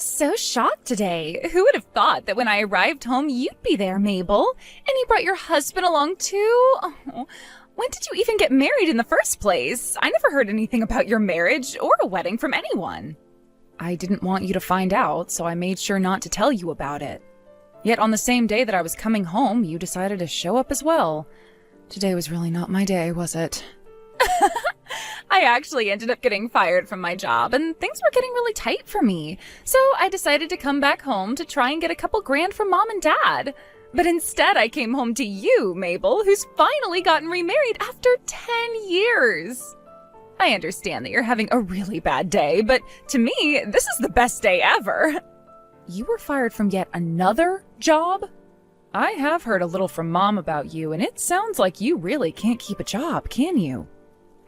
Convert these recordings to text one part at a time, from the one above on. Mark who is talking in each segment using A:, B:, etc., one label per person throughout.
A: was so shocked today. Who would have thought that when I arrived home, you'd be there, Mabel? And you brought your husband along, too? Oh, when did you even get married in the first place? I never heard anything about your marriage or a wedding from anyone. I didn't want you to find out, so I made sure not to tell you about it. Yet on the same day that I was coming home, you decided to show up as well. Today was really not my day, was it? I actually ended up getting fired from my job, and things were getting really tight for me. So I decided to come back home to try and get a couple grand from Mom and Dad. But instead I came home to you, Mabel, who's finally gotten remarried after 10 years. I understand that you're having a really bad day, but to me, this is the best day ever. You were fired from yet another job? I have heard a little from Mom about you, and it sounds like you really can't keep a job, can you?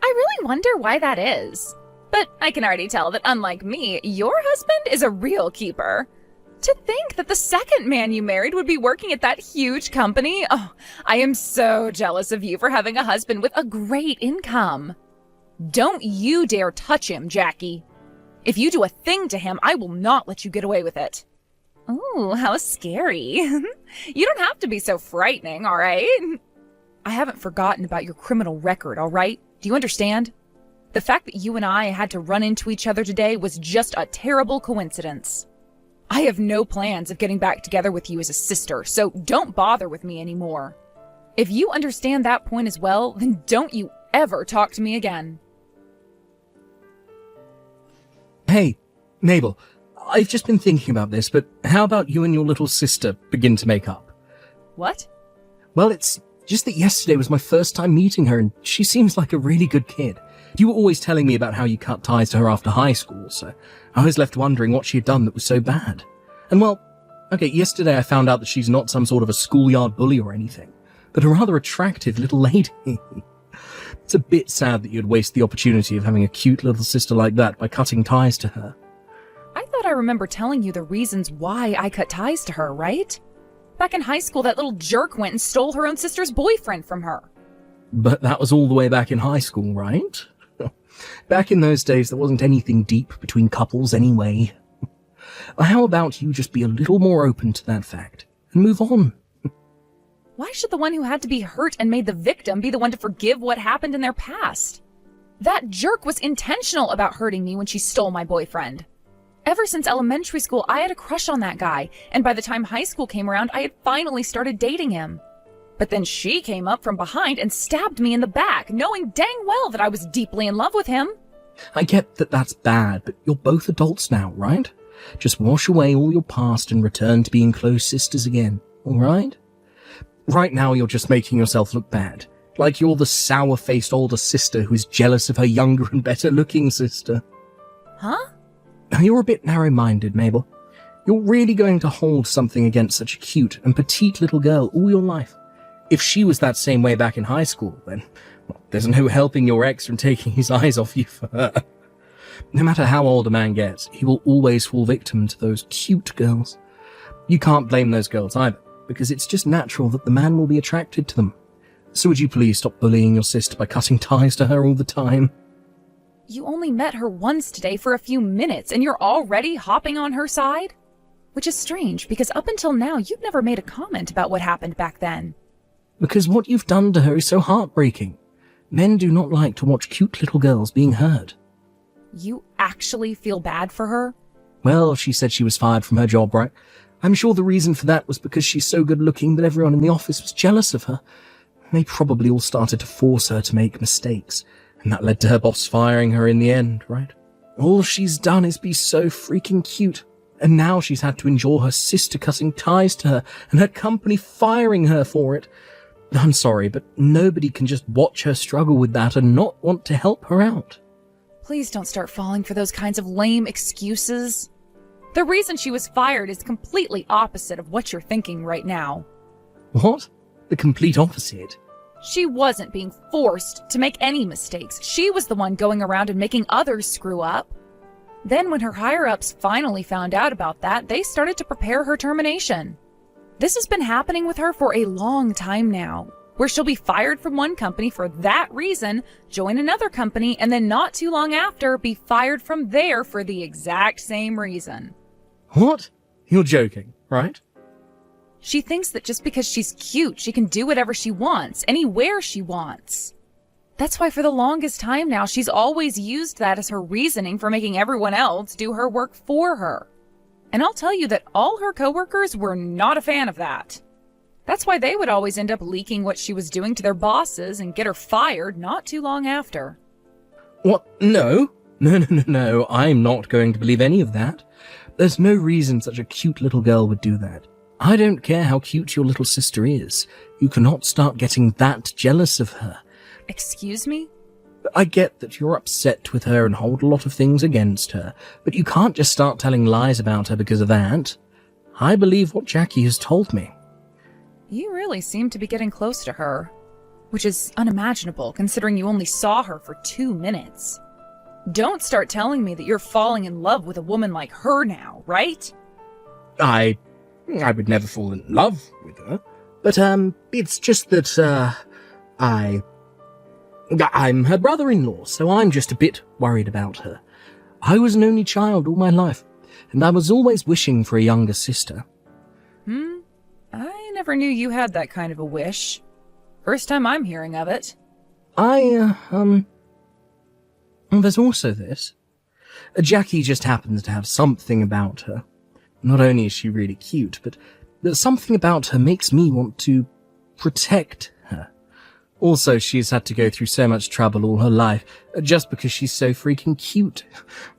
A: I really wonder why that is. But I can already tell that unlike me, your husband is a real keeper. To think that the second man you married would be working at that huge company. Oh, I am so jealous of you for having a husband with a great income. Don't you dare touch him, Jackie. If you do a thing to him, I will not let you get away with it. Ooh, how scary. You don't have to be so frightening, all right? I haven't forgotten about your criminal record, all right? Do you understand? The fact that you and I had to run into each other today was just a terrible coincidence. I have no plans of getting back together with you as a sister, so don't bother with me anymore. If you understand that point as well, then don't you ever talk to me again.
B: Hey, Mabel, I've just been thinking about this, but how about you and your little sister begin to make up?
A: What?
B: Well, it's just that yesterday was my first time meeting her, and she seems like a really good kid. You were always telling me about how you cut ties to her after high school, so I was left wondering what she had done that was so bad. And well, okay, yesterday I found out that she's not some sort of a schoolyard bully or anything, but a rather attractive little lady. It's a bit sad that you'd waste the opportunity of having a cute little sister like that by cutting ties to her.
A: I thought I remember telling you the reasons why I cut ties to her, right? Back in high school, that little jerk went and stole her own sister's boyfriend from her.
B: But that was all the way back in high school, right? Back in those days, there wasn't anything deep between couples anyway. How about you just be a little more open to that fact and move on?
A: Why should the one who had to be hurt and made the victim be the one to forgive what happened in their past? That jerk was intentional about hurting me when she stole my boyfriend. Ever since elementary school, I had a crush on that guy, and by the time high school came around, I had finally started dating him. But then she came up from behind and stabbed me in the back, knowing dang well that I was deeply in love with him.
B: I get that that's bad, but you're both adults now, right? Just wash away all your past and return to being close sisters again, alright? Right now you're just making yourself look bad, like you're the sour-faced older sister who is jealous of her younger and better-looking sister.
A: Huh?
B: You're a bit narrow-minded, Mabel. You're really going to hold something against such a cute and petite little girl all your life. If she was that same way back in high school, then there's no helping your ex from taking his eyes off you for her. No matter how old a man gets, he will always fall victim to those cute girls. You can't blame those girls either, because it's just natural that the man will be attracted to them. So would you please stop bullying your sister by cutting ties to her all the time?
A: You only met her once today for a few minutes, and you're already hopping on her side? Which is strange, because up until now, you've never made a comment about what happened back then.
B: Because what you've done to her is so heartbreaking. Men do not like to watch cute little girls being hurt.
A: You actually feel bad for her?
B: Well, she said she was fired from her job, right? I'm sure the reason for that was because she's so good looking that everyone in the office was jealous of her. They probably all started to force her to make mistakes, and that led to her boss firing her in the end, right? All she's done is be so freaking cute, and now she's had to endure her sister cutting ties to her and her company firing her for it. I'm sorry, but nobody can just watch her struggle with that and not want to help her out.
A: Please don't start falling for those kinds of lame excuses. The reason she was fired is completely opposite of what you're thinking right now.
B: What? The complete opposite?
A: She wasn't being forced to make any mistakes. She was the one going around and making others screw up. Then when her higher-ups finally found out about that, they started to prepare her termination. This has been happening with her for a long time now, where she'll be fired from one company for that reason, join another company, and then not too long after be fired from there for the exact same reason.
B: What? You're joking, right?
A: She thinks that just because she's cute, she can do whatever she wants, anywhere she wants. That's why for the longest time now, she's always used that as her reasoning for making everyone else do her work for her. And I'll tell you that all her coworkers were not a fan of that. That's why they would always end up leaking what she was doing to their bosses and get her fired not too long after.
B: What? No. No. I'm not going to believe any of that. There's no reason such a cute little girl would do that. I don't care how cute your little sister is. You cannot start getting that jealous of her.
A: Excuse me?
B: I get that you're upset with her and hold a lot of things against her, but you can't just start telling lies about her because of that. I believe what Jackie has told me.
A: You really seem to be getting close to her, which is unimaginable considering you only saw her for 2 minutes. Don't start telling me that you're falling in love with a woman like her now, right?
B: I would never fall in love with her, but, it's just that, I'm her brother-in-law, so I'm just a bit worried about her. I was an only child all my life, and I was always wishing for a younger sister.
A: I never knew you had that kind of a wish. First time I'm hearing of it.
B: There's also this. Jackie just happens to have something about her. Not only is she really cute, but something about her makes me want to protect her. Also, she's had to go through so much trouble all her life, just because she's so freaking cute.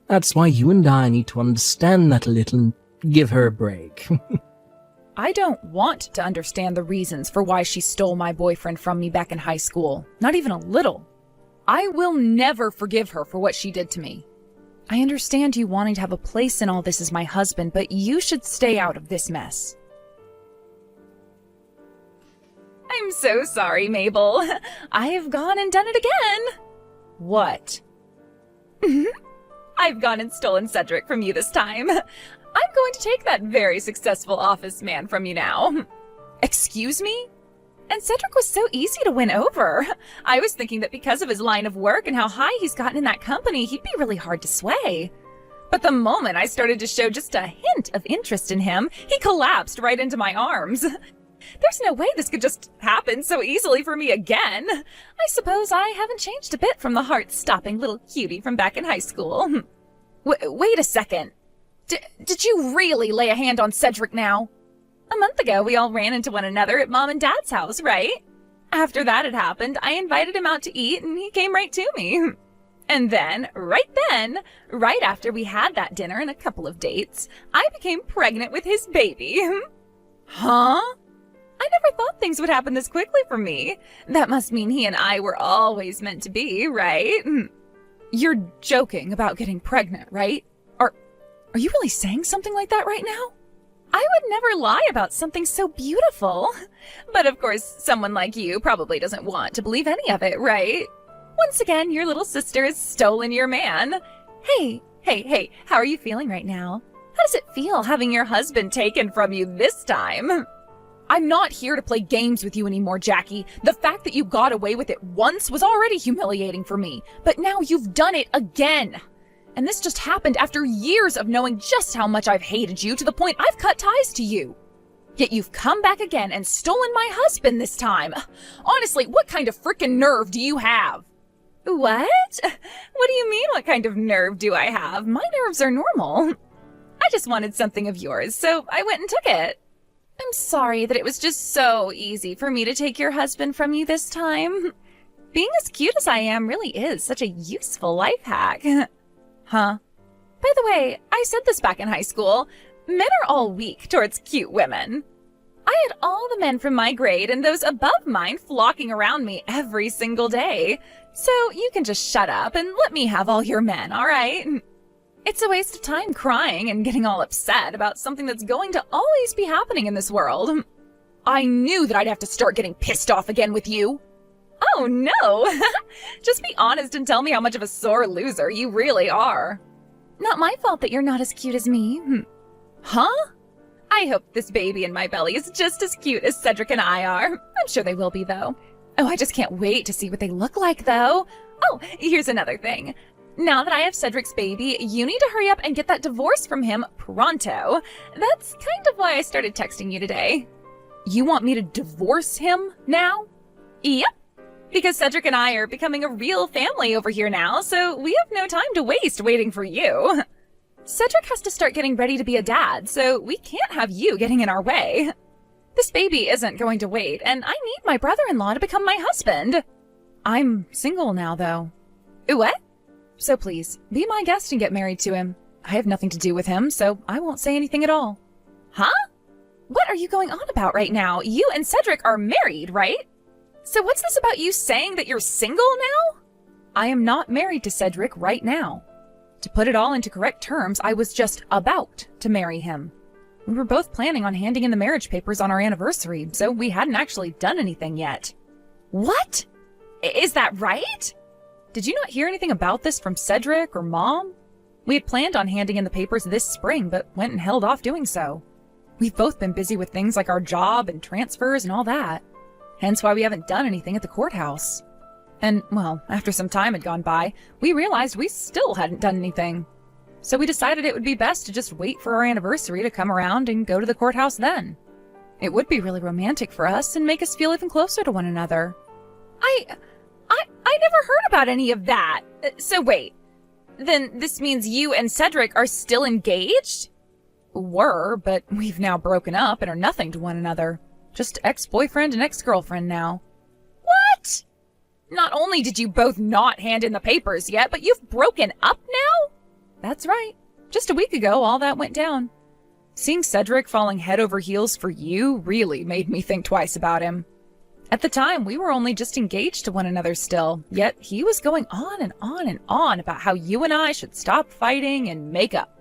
B: That's why you and I need to understand that a little and give her a break.
A: I don't want to understand the reasons for why she stole my boyfriend from me back in high school. Not even a little. I will never forgive her for what she did to me. I understand you wanting to have a place in all this as my husband, but you should stay out of this mess. I'm so sorry, Mabel. I have gone and done it again. What? I've gone and stolen Cedric from you this time. I'm going to take that very successful office man from you now. Excuse me? And Cedric was so easy to win over. I was thinking that because of his line of work and how high he's gotten in that company, he'd be really hard to sway. But the moment I started to show just a hint of interest in him, he collapsed right into my arms. There's no way this could just happen so easily for me again. I suppose I haven't changed a bit from the heart-stopping little cutie from back in high school. Wait a second. Did you really lay a hand on Cedric now? A month ago, we all ran into one another at Mom and Dad's house, right? After that had happened, I invited him out to eat, and he came right to me. And then, right after we had that dinner and a couple of dates, I became pregnant with his baby. Huh? I never thought things would happen this quickly for me. That must mean he and I were always meant to be, right? You're joking about getting pregnant, right? Are you really saying something like that right now? I would never lie about something so beautiful. But of course, someone like you probably doesn't want to believe any of it, right? Once again, your little sister has stolen your man. Hey, how are you feeling right now? How does it feel having your husband taken from you this time? I'm not here to play games with you anymore, Jackie. The fact that you got away with it once was already humiliating for me, but now you've done it again. And this just happened after years of knowing just how much I've hated you to the point I've cut ties to you. Yet you've come back again and stolen my husband this time. Honestly, what kind of frickin' nerve do you have? What? What do you mean, what kind of nerve do I have? My nerves are normal. I just wanted something of yours, so I went and took it. I'm sorry that it was just so easy for me to take your husband from you this time. Being as cute as I am really is such a useful life hack. Huh? By the way, I said this back in high school. Men are all weak towards cute women. I had all the men from my grade and those above mine flocking around me every single day. So you can just shut up and let me have all your men, all right? It's a waste of time crying and getting all upset about something that's going to always be happening in this world. I knew that I'd have to start getting pissed off again with you. Oh no! Just be honest and tell me how much of a sore loser you really are. Not my fault that you're not as cute as me. Huh? I hope this baby in my belly is just as cute as Cedric and I are. I'm sure they will be, though. Oh, I just can't wait to see what they look like, though. Oh, here's another thing. now that I have Cedric's baby, you need to hurry up and get that divorce from him pronto. That's kind of why I started texting you today. You want me to divorce him now? Yep. Because Cedric and I are becoming a real family over here now, so we have no time to waste waiting for you. Cedric has to start getting ready to be a dad, so we can't have you getting in our way. This baby isn't going to wait, and I need my brother-in-law to become my husband. I'm single now, though. What? So please, be my guest and get married to him. I have nothing to do with him, so I won't say anything at all. Huh? What are you going on about right now? You and Cedric are married, right? So what's this about you saying that you're single now? I am not married to Cedric right now. To put it all into correct terms, I was just about to marry him. We were both planning on handing in the marriage papers on our anniversary, so we hadn't actually done anything yet. What? Is that right? Did you not hear anything about this from Cedric or Mom? We had planned on handing in the papers this spring, but went and held off doing so. We've both been busy with things like our job and transfers and all that. Hence why we haven't done anything at the courthouse. And, well, after some time had gone by, we realized we still hadn't done anything. So we decided it would be best to just wait for our anniversary to come around and go to the courthouse then. It would be really romantic for us and make us feel even closer to one another. I never heard about any of that. So wait, then this means you and Cedric are still engaged? Were, but we've now broken up and are nothing to one another. Just ex-boyfriend and ex-girlfriend now. What? Not only did you both not hand in the papers yet, but you've broken up now? That's right. Just a week ago, all that went down. Seeing Cedric falling head over heels for you really made me think twice about him. At the time, we were only just engaged to one another still, yet he was going on and on and on about how you and I should stop fighting and make up.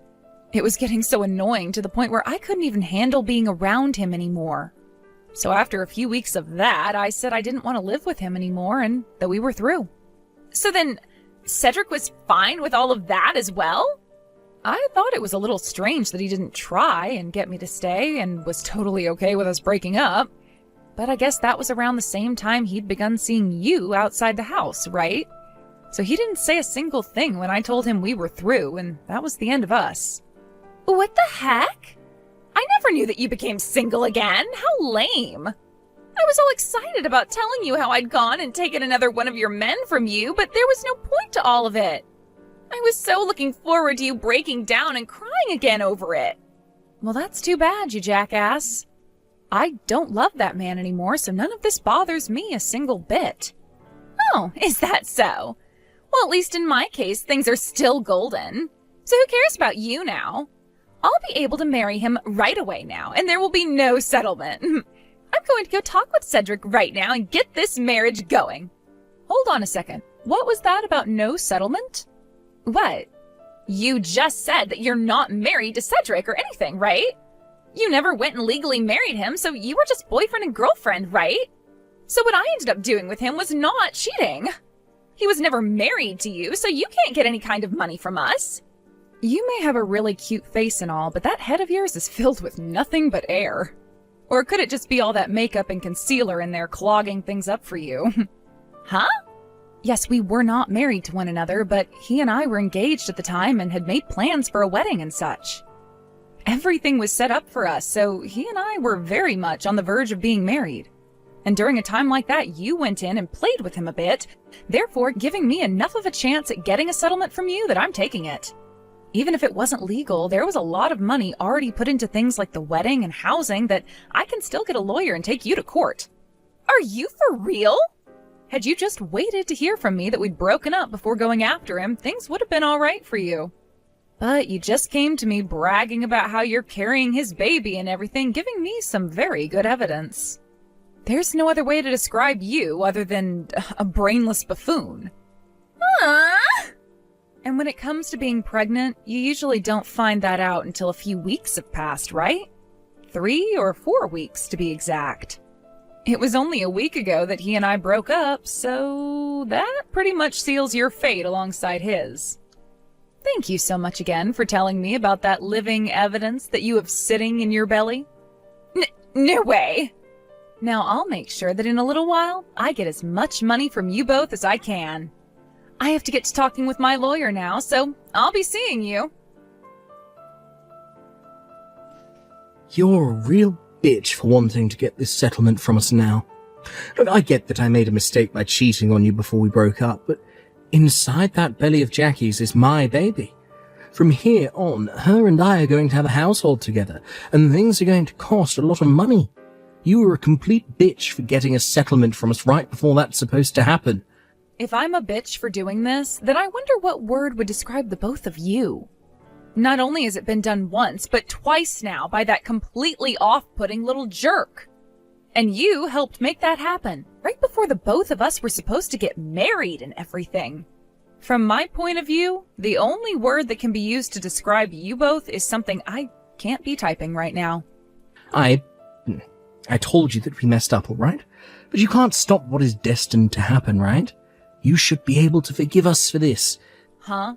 A: It was getting so annoying to the point where I couldn't even handle being around him anymore. So after a few weeks of that, I said I didn't want to live with him anymore and that we were through. So then, Cedric was fine with all of that as well? I thought it was a little strange that he didn't try and get me to stay and was totally okay with us breaking up. But I guess that was around the same time he'd begun seeing you outside the house, right? So he didn't say a single thing when I told him we were through, and that was the end of us. What the heck? I never knew that you became single again. How lame. I was all excited about telling you how I'd gone and taken another one of your men from you, but there was no point to all of it. I was so looking forward to you breaking down and crying again over it. Well, that's too bad, you jackass. I don't love that man anymore, so none of this bothers me a single bit. Oh, is that so? Well, at least in my case, things are still golden. So who cares about you now? I'll be able to marry him right away now, and there will be no settlement. I'm going to go talk with Cedric right now and get this marriage going. Hold on a second. What was that about no settlement? What? You just said that you're not married to Cedric or anything, right? You never went and legally married him, so you were just boyfriend and girlfriend, right? So what I ended up doing with him was not cheating. He was never married to you, so you can't get any kind of money from us. You may have a really cute face and all, but that head of yours is filled with nothing but air. Or could it just be all that makeup and concealer in there clogging things up for you? Huh? Yes, we were not married to one another, but he and I were engaged at the time and had made plans for a wedding and such. Everything was set up for us, so he and I were very much on the verge of being married. And during a time like that, you went in and played with him a bit, therefore giving me enough of a chance at getting a settlement from you that I'm taking it. Even if it wasn't legal, there was a lot of money already put into things like the wedding and housing that I can still get a lawyer and take you to court. Are you for real? Had you just waited to hear from me that we'd broken up before going after him, things would have been all right for you. But you just came to me bragging about how you're carrying his baby and everything, giving me some very good evidence. There's no other way to describe you other than a brainless buffoon. And when it comes to being pregnant, you usually don't find that out until a few weeks have passed, right? 3 or 4 weeks to be exact. It was only a week ago that he and I broke up, so that pretty much seals your fate alongside his. Thank you so much again for telling me about that living evidence that you have sitting in your belly. No way! Now I'll make sure that in a little while, I get as much money from you both as I can. I have to get to talking with my lawyer now, so I'll be seeing you.
B: You're a real bitch for wanting to get this settlement from us now. Look, I get that I made a mistake by cheating on you before we broke up, but inside that belly of Jackie's is my baby. From here on, her and I are going to have a household together, and things are going to cost a lot of money. You were a complete bitch for getting a settlement from us right before that's supposed to happen.
A: If I'm a bitch for doing this, then I wonder what word would describe the both of you. Not only has it been done once, but twice now by that completely off-putting little jerk. And you helped make that happen, right before the both of us were supposed to get married and everything. From my point of view, the only word that can be used to describe you both is something I can't be typing right now.
B: I told you that we messed up, all right? But you can't stop what is destined to happen, right? You should be able to forgive us for this.
A: Huh?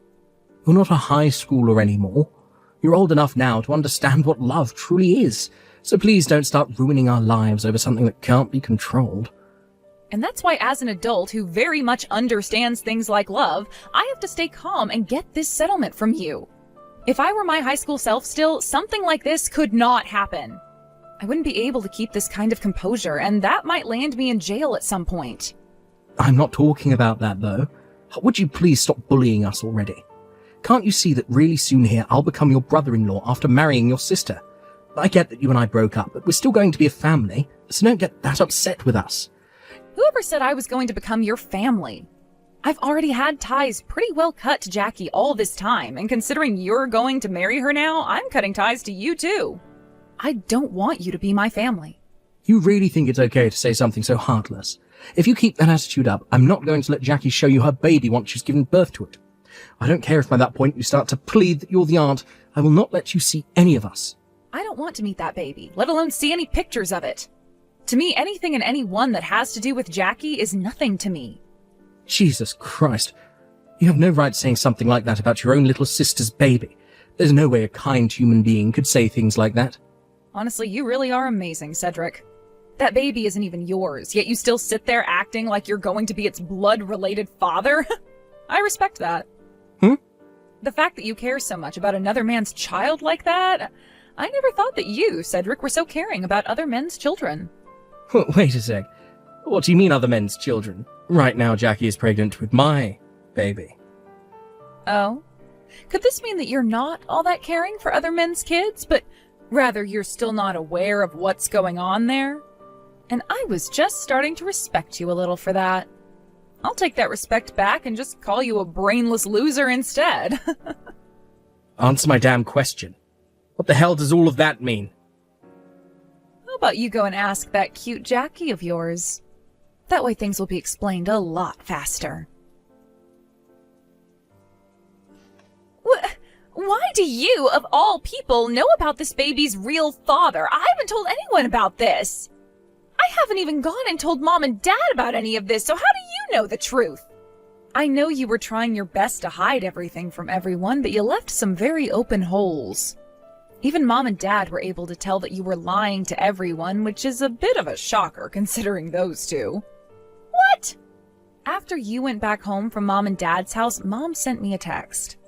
B: You're not a high schooler anymore. You're old enough now to understand what love truly is. So please don't start ruining our lives over something that can't be controlled.
A: And that's why as an adult who very much understands things like love, I have to stay calm and get this settlement from you. If I were my high school self still, something like this could not happen. I wouldn't be able to keep this kind of composure, and that might land me in jail at some point.
B: I'm not talking about that, though. Would you please stop bullying us already? Can't you see that really soon here I'll become your brother-in-law after marrying your sister? I get that you and I broke up, but we're still going to be a family, so don't get that upset with us.
A: Whoever said I was going to become your family? I've already had ties pretty well cut to Jackie all this time, and considering you're going to marry her now, I'm cutting ties to you too. I don't want you to be my family.
B: You really think it's okay to say something so heartless? If you keep that attitude up, I'm not going to let Jackie show you her baby once she's given birth to it. I don't care if by that point you start to plead that you're the aunt. I will not let you see any of us.
A: I don't want to meet that baby, let alone see any pictures of it. To me, anything and anyone that has to do with Jackie is nothing to me.
B: Jesus Christ. You have no right saying something like that about your own little sister's baby. There's no way a kind human being could say things like that.
A: Honestly, you really are amazing, Cedric. That baby isn't even yours, yet you still sit there acting like you're going to be its blood-related father? I respect that. The fact that you care so much about another man's child like that, I never thought that you, Cedric, were so caring about other men's children.
B: Wait a sec. What do you mean other men's children? Right now Jackie is pregnant with my baby.
A: Oh? Could this mean that you're not all that caring for other men's kids, but rather you're still not aware of what's going on there? And I was just starting to respect you a little for that. I'll take that respect back and just call you a brainless loser instead.
B: Answer my damn question. What the hell does all of that mean?
A: How about you go and ask that cute Jackie of yours? That way things will be explained a lot faster. Why do you, of all people, know about this baby's real father? I haven't told anyone about this. I haven't even gone and told Mom and Dad about any of this, so how do you know the truth? I know you were trying your best to hide everything from everyone, but you left some very open holes. Even Mom and Dad were able to tell that you were lying to everyone, which is a bit of a shocker considering those two. What? After you went back home from Mom and Dad's house, Mom sent me a text.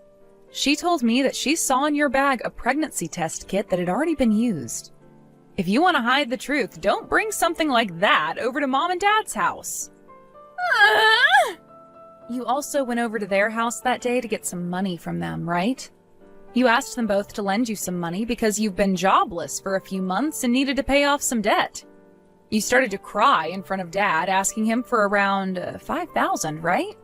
A: She told me that she saw in your bag a pregnancy test kit that had already been used. If you want to hide the truth, don't bring something like that over to Mom and Dad's house. You also went over to their house that day to get some money from them, right? You asked them both to lend you some money because you've been jobless for a few months and needed to pay off some debt. You started to cry in front of Dad, asking him for around $5,000, right?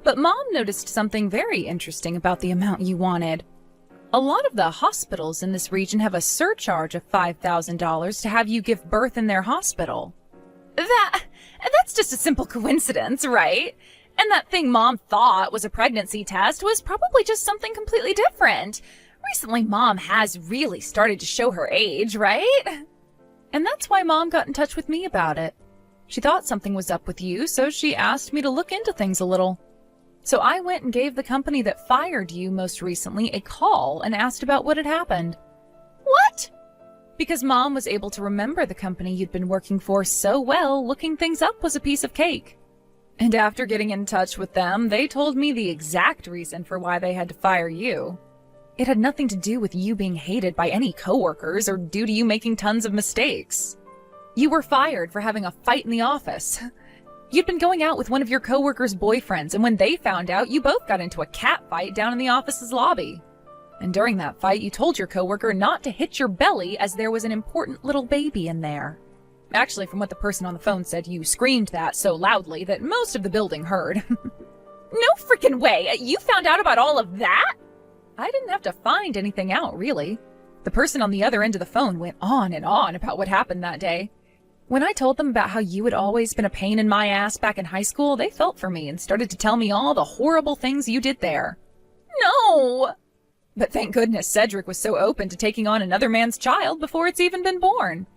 A: But Mom noticed something very interesting about the amount you wanted. A lot of the hospitals in this region have a surcharge of $5,000 to have you give birth in their hospital. That's just a simple coincidence, right? And that thing Mom thought was a pregnancy test was probably just something completely different. Recently, Mom has really started to show her age, right? And that's why Mom got in touch with me about it. She thought something was up with you, so she asked me to look into things a little. So I went and gave the company that fired you most recently a call and asked about what had happened. What? Because Mom was able to remember the company you'd been working for so well, looking things up was a piece of cake. And after getting in touch with them, they told me the exact reason for why they had to fire you. It had nothing to do with you being hated by any coworkers or due to you making tons of mistakes. You were fired for having a fight in the office. You'd been going out with one of your coworkers' boyfriends, and when they found out, you both got into a cat fight down in the office's lobby. And during that fight, you told your coworker not to hit your belly as there was an important little baby in there. Actually, from what the person on the phone said, you screamed that so loudly that most of the building heard. No freaking way! You found out about all of that? I didn't have to find anything out, really. The person on the other end of the phone went on and on about what happened that day. When I told them about how you had always been a pain in my ass back in high school, they felt for me and started to tell me all the horrible things you did there. No! But thank goodness Cedric was so open to taking on another man's child before it's even been born.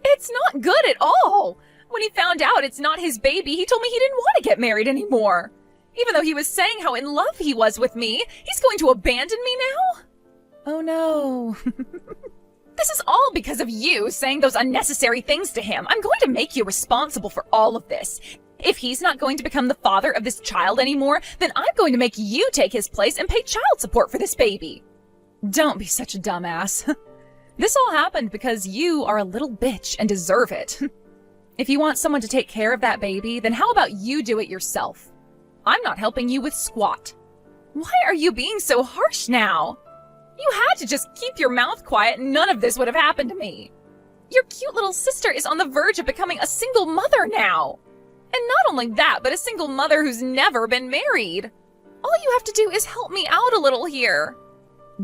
A: It's not good at all! When he found out it's not his baby, he told me he didn't want to get married anymore. Even though he was saying how in love he was with me, he's going to abandon me now? Oh no. This is all because of you saying those unnecessary things to him. I'm going to make you responsible for all of this. If he's not going to become the father of this child anymore, then I'm going to make you take his place and pay child support for this baby. Don't be such a dumbass. This all happened because you are a little bitch and deserve it. If you want someone to take care of that baby, then how about you do it yourself? I'm not helping you with squat. Why are you being so harsh now? You had to just keep your mouth quiet and none of this would have happened to me. Your cute little sister is on the verge of becoming a single mother now. And not only that, but a single mother who's never been married. All you have to do is help me out a little here.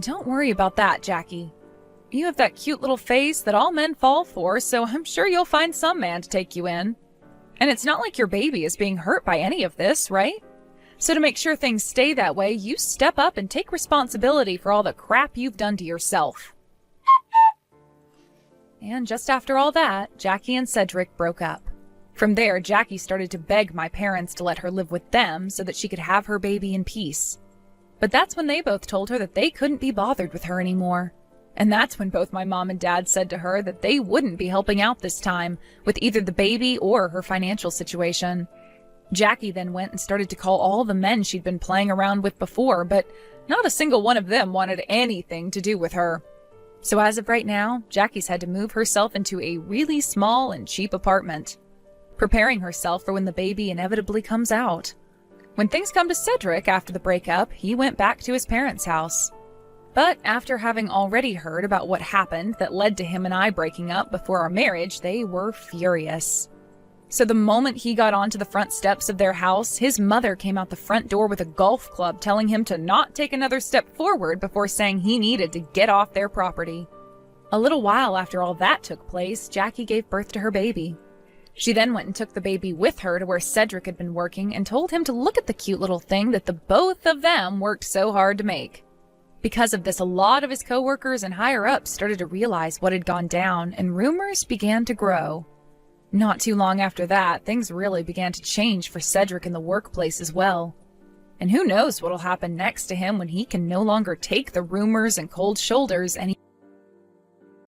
A: Don't worry about that, Jackie. You have that cute little face that all men fall for, so I'm sure you'll find some man to take you in. And it's not like your baby is being hurt by any of this, right? So to make sure things stay that way, you step up and take responsibility for all the crap you've done to yourself. And just after all that, Jackie and Cedric broke up. From there, Jackie started to beg my parents to let her live with them so that she could have her baby in peace. But that's when they both told her that they couldn't be bothered with her anymore. And that's when both my mom and dad said to her that they wouldn't be helping out this time with either the baby or her financial situation. Jackie then went and started to call all the men she'd been playing around with before, but not a single one of them wanted anything to do with her. So as of right now, Jackie's had to move herself into a really small and cheap apartment, preparing herself for when the baby inevitably comes out. When things come to Cedric after the breakup, he went back to his parents' house. But after having already heard about what happened that led to him and I breaking up before our marriage, they were furious. So the moment he got onto the front steps of their house, his mother came out the front door with a golf club telling him to not take another step forward before saying he needed to get off their property. A little while after all that took place, Jackie gave birth to her baby. She then went and took the baby with her to where Cedric had been working and told him to look at the cute little thing that the both of them worked so hard to make. Because of this, a lot of his coworkers and higher-ups started to realize what had gone down, and rumors began to grow. Not too long after that, things really began to change for Cedric in the workplace as well. And who knows what'll happen next to him when he can no longer take the rumors and cold shoulders any